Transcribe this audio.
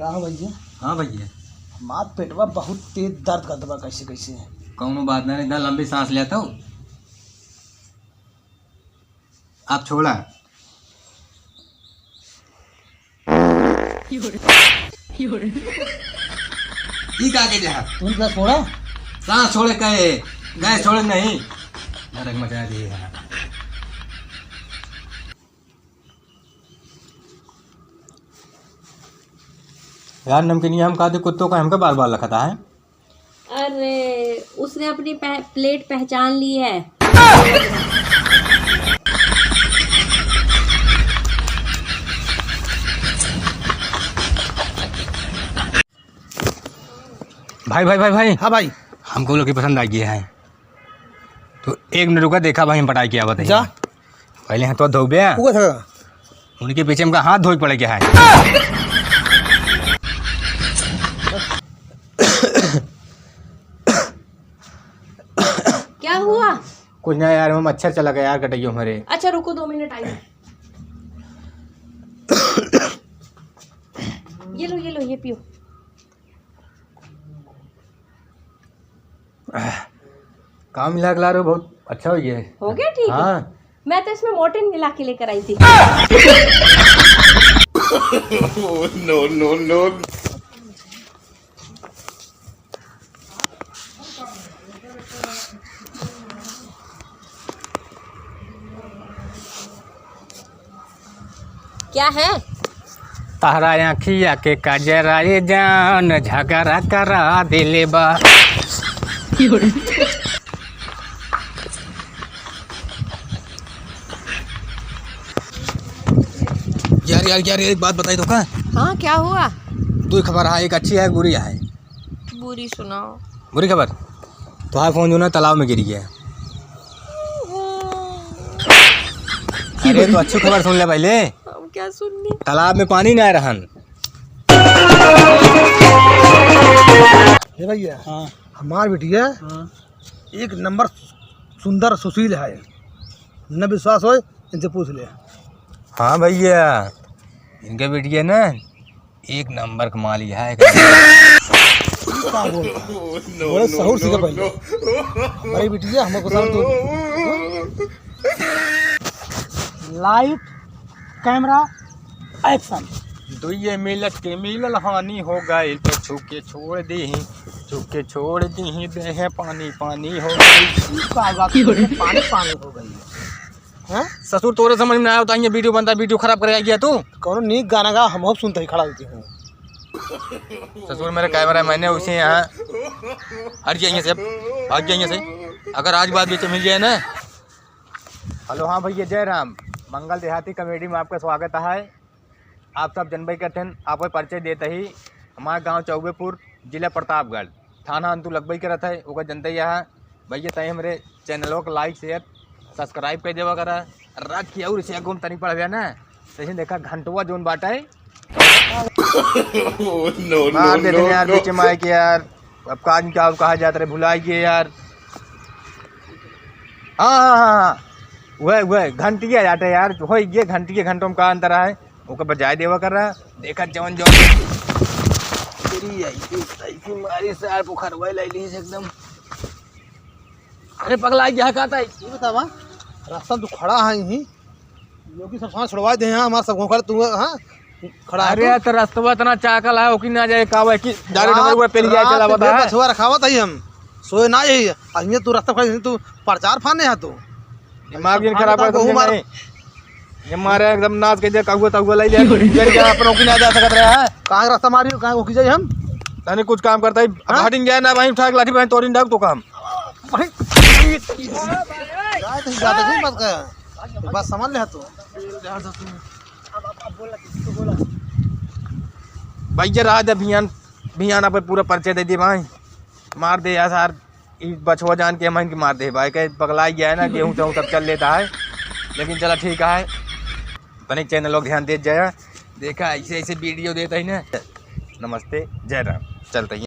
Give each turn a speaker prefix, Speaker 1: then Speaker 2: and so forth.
Speaker 1: का भैया?
Speaker 2: हाँ भैया,
Speaker 1: हमार पेटवा बहुत तेज दर्द करत बा। कैसे कैसे?
Speaker 2: कौनो बात नहीं, इतना लंबी सांस लेता हूँ। आप छोड़ा। ई का के जा
Speaker 1: तुम क्या छोड़ा?
Speaker 2: सांस छोड़े कहे, गए छोड़े नहीं। नरक मचा दिए यार। यार नमकीनिया हम खाते कुत्तों का हमका बार बार लखता है।
Speaker 3: अरे उसने अपनी प्लेट पहचान ली है।
Speaker 2: भाई भाई भाई भाई,
Speaker 1: हाँ भाई।
Speaker 2: हमको लोग की पसंद आ गया है तो 1 मिनट रुका, देखा भाई हम पटाई किया बताइए।
Speaker 1: जा
Speaker 2: पहले हाथ धो बे, उनके पीछे हमका हाथ धोई पड़े क्या है।
Speaker 3: क्या हुआ?
Speaker 2: कुछ नहीं यार, हम मच्छर चला गया यार कटाइयो हमारे।
Speaker 3: अच्छा रुको 2 मिनट आई। ये लो ये पियो।
Speaker 2: काम मिला ला रहे हो, बहुत अच्छा हो गया है।
Speaker 3: हो गया ठीक है।
Speaker 2: हाँ।
Speaker 3: मैं तो इसमें मोर्टिन मिला के लेकर आई थी।
Speaker 4: नो।
Speaker 3: क्या है?
Speaker 2: तारा आँखिया के काजरा ये जान झगड़ा करा दिले बा। यार एक बात बताई तो का।
Speaker 3: हाँ क्या हुआ?
Speaker 2: 2 खबर है, एक अच्छी है एक बुरी है।
Speaker 3: बुरी सुनाओ।
Speaker 2: बुरी खबर, तुम्हारा फोन जो ना तालाब में गिर गया। अरे तो अच्छी खबर सुन ले पहले।
Speaker 3: हम क्या सुननी?
Speaker 2: तालाब में पानी नहीं आ रहा।
Speaker 1: भैया हाँ, हमार बिटिया एक नंबर सुंदर सुशील है। न विश्वास हो इनसे पूछ ले।
Speaker 2: हाँ भैया, इनके बेटिया ना 1 नंबर कमाली है।
Speaker 1: बड़े सहूर से पहले हमारी बिटिया हमको सब लाइट कैमरा एक्शन।
Speaker 2: दुए मिलत के मिलल हानि हो गई तो छुके छोड़ दी, छुके छोड़ दी देह पानी पानी हो गई।
Speaker 1: पानी हो गई है।
Speaker 2: ससुर तोरे समझ में आया होता है, वीडियो बनता, वीडियो खराब कर गया तू।
Speaker 1: कौन नीक गाना गा, हम सुनते ही खड़ा होती हूँ।
Speaker 2: ससुर मेरा कैमरा मैंने उसे यहाँ हट जाएंगे से, भाग जाएंगे से। अगर आज बात बीच मिल जाए ना। हेलो हाँ भैया, जय राम। मंगल देहाती कॉमेडी में आपका स्वागत है। आप सब जनबई करते हैं, आपको परिचय देते ही हमारा गांव चौबेपुर, जिला प्रतापगढ़, थाना अंतु लगबई करत है। ओकर जनता यहाँ भैया तय हमारे चैनलों को लाइक शेयर सब्सक्राइब कर देवा करा। रख के और इसे गुम तनी पड़ गया ना, सही देखा घंटुआ जोन बाटा है मार देते हैं यार बीच माई के यार। अब काज क्या कहा जाता है, भुलाइए यार। हाँ वह घंटिया जाते यार, हो ये घंटी घंटों में का अंतर है। ओकर बजाय देवा कर रहा देखा जवन मारी सार पुखरवा लैली एकदम। अरे पगला गया कहता है।
Speaker 1: ये बतावा रास्ता तू खड़ा है यहीं, योगी सब सामान छुड़वा दे। यहाँ हमारा सब घोखर तू हाँ खड़ा है।
Speaker 2: अरे तो रास्ता इतना चाकल है, ओकी ना जाए कावे की डायरेक्ट नंबर पे लिया चला बता है।
Speaker 1: बछवा रखावत है हम सोए ना यही अहिए तू रास्ता खड़े तू प्रचार फाने है। तू
Speaker 2: दिमाग इन खराब कर तुम नहीं ये मारे एकदम नाच के जे कागो तगो ले जाए जड़ क्या अपन ओकी ना जा सकत रहा है।
Speaker 1: कहां रास्ता मारियो कहां ओकी जाए हम
Speaker 2: तने कुछ काम करता है हटिंग जाए ना भाई, उठा के लाठी भाई तोड़िन डाक तो काम
Speaker 1: भाई जाए तो ज्यादा नहीं मत कर, बस समझ ले तू।
Speaker 2: भैया रात अभियान पे पूरा परिचय दे दिए भाई। मार दे यार बछुआ जान के मन की मार दे भाई, कहीं पगलाई गया है ना, गेहूँ चहूँ सब चल लेता है। लेकिन चला ठीक है, तनिक चैनल लोग ध्यान दे जाए। देखा ऐसे ऐसे वीडियो देता ही ना। नमस्ते, जय राम, चलते ही।